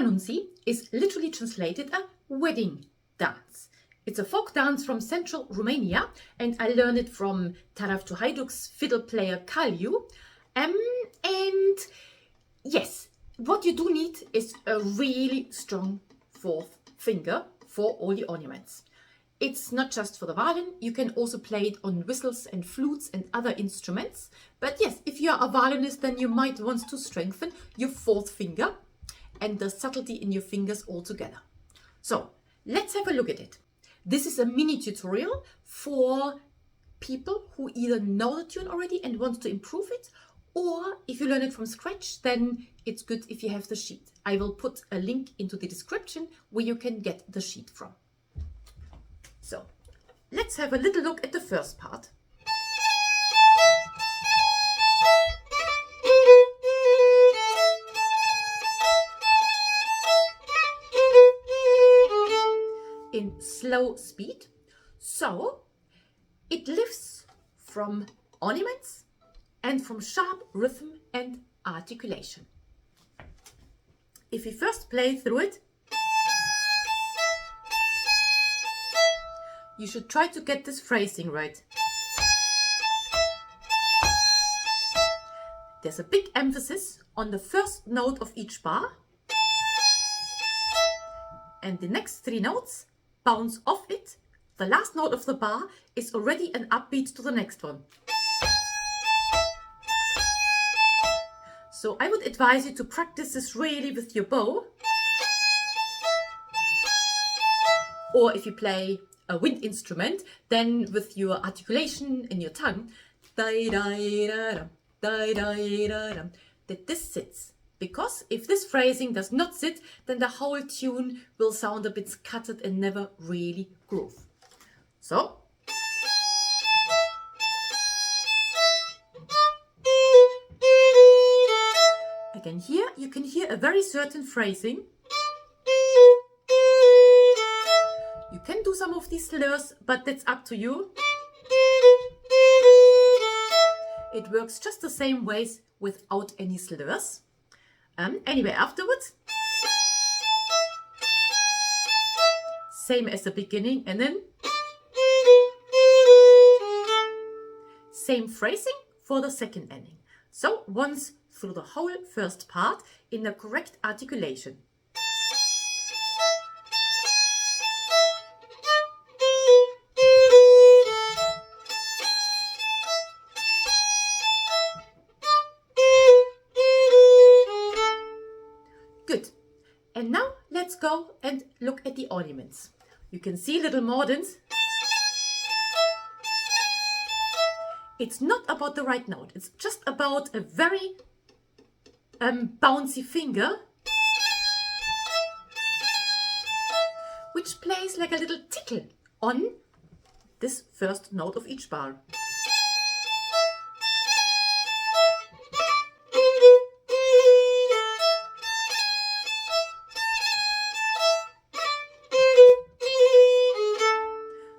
Nunzi is literally translated a wedding dance. It's a folk dance from central Romania, and I learned it from Taraf de Haidouks fiddle player Caliu. And yes, what you do need is a really strong fourth finger for all the ornaments. It's not just for the violin, you can also play it on whistles and flutes and other instruments. But yes, if you are a violinist, then you might want to strengthen your fourth finger and the subtlety in your fingers all together. So let's have a look at it. This is a mini tutorial for people who either know the tune already and want to improve it, or if you learn it from scratch, then it's good if you have the sheet. I will put a link into the description where you can get the sheet from. So let's have a little look at the first part. In slow speed. So it lives from ornaments and from sharp rhythm and articulation. If we first play through it, you should try to get this phrasing right. There's a big emphasis on the first note of each bar, and the next three notes bounce off it. The last note of the bar is already an upbeat to the next one. So I would advise you to practice this really with your bow, or if you play a wind instrument, then with your articulation in your tongue, that this sits. Because if this phrasing does not sit, then the whole tune will sound a bit scattered and never really groove. So again, here you can hear a very certain phrasing. You can do some of these slurs, but that's up to you. It works just the same ways without any slurs. Anyway, afterwards, same as the beginning, and then same phrasing for the second ending. So once through the whole first part in the correct articulation. Good. And now let's go and look at the ornaments. You can see little mordants. It's not about the right note. It's just about a very bouncy finger, which plays like a little tickle on this first note of each bar.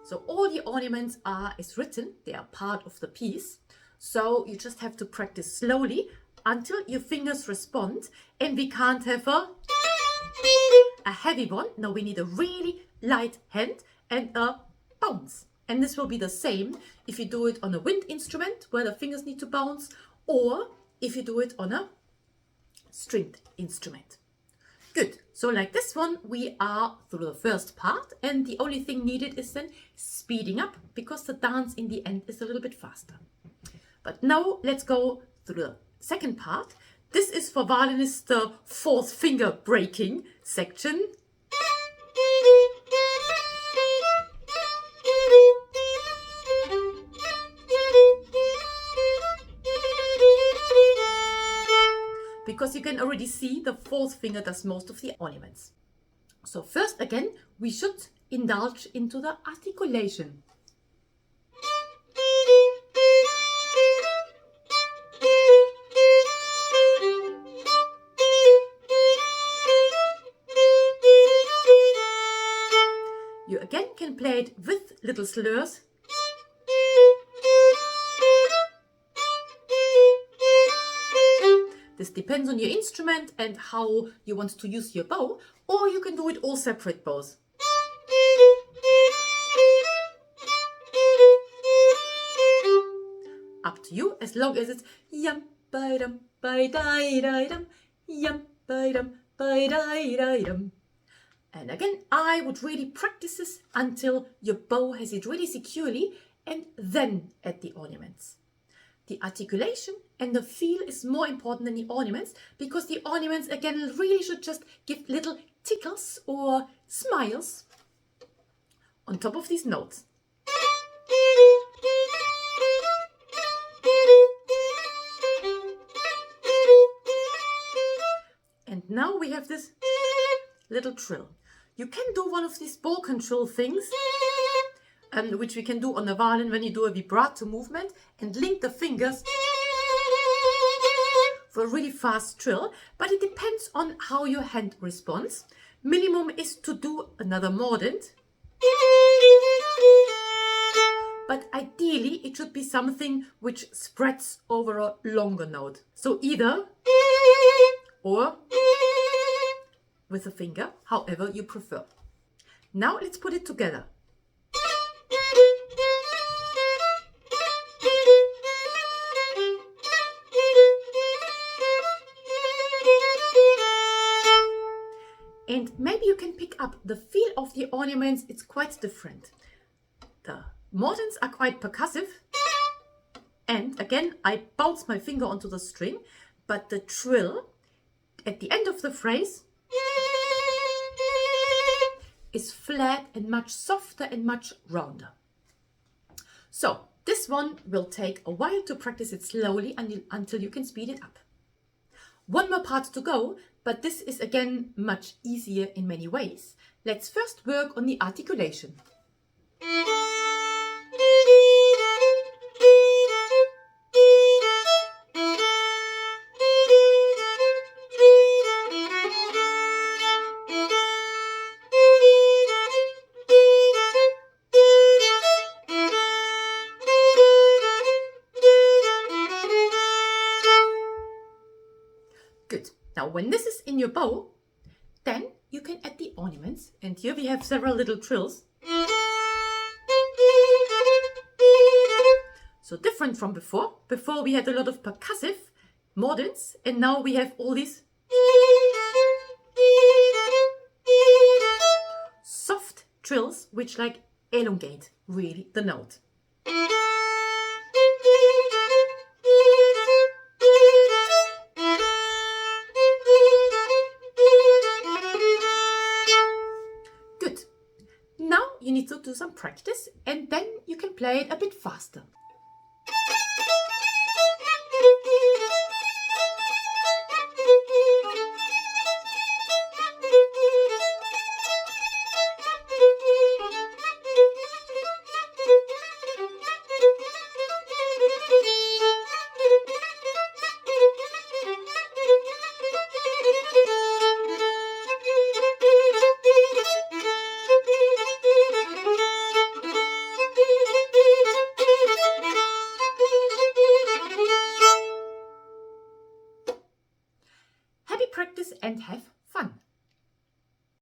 So all the ornaments are as written, they are part of the piece. So you just have to practice slowly until your fingers respond, and we can't have a heavy one. No, we need a really light hand and a bounce. And this will be the same if you do it on a wind instrument where the fingers need to bounce, or if you do it on a stringed instrument. Good. So like this one, we are through the first part, and the only thing needed is then speeding up, because the dance in the end is a little bit faster. But now let's go through the second part. This is for violinists, the fourth finger breaking section. Because you can already see the fourth finger does most of the ornaments. So first again, we should indulge into the articulation. You again can play it with little slurs. This depends on your instrument and how you want to use your bow, or you can do it all separate bows. Up to you, as long as it's yum ba dum ba da da dum, yum ba dum ba da da dum. And again, I would really practice this until your bow has it really securely, and then add the ornaments. The articulation and the feel is more important than the ornaments, because the ornaments again really should just give little tickles or smiles on top of these notes. And now we have this little trill. You can do one of these Balkan trill things, which we can do on the violin when you do a vibrato movement and link the fingers for a really fast trill, but it depends on how your hand responds. Minimum is to do another mordent, but ideally it should be something which spreads over a longer note. So either or with a finger, however you prefer. Now let's put it together. And maybe you can pick up the feel of the ornaments. It's quite different. The mordents are quite percussive. And again, I bounce my finger onto the string, but the trill at the end of the phrase is flat and much softer and much rounder. So this one will take a while to practice it slowly until you can speed it up. One more part to go, but this is again much easier in many ways. Let's first work on the articulation. Good. Now when this is in your bow, then you can add the ornaments, and here we have several little trills. So different from before. Before we had a lot of percussive mordents, and now we have all these soft trills which like elongate really the note. You need to do some practice, and then you can play it a bit faster.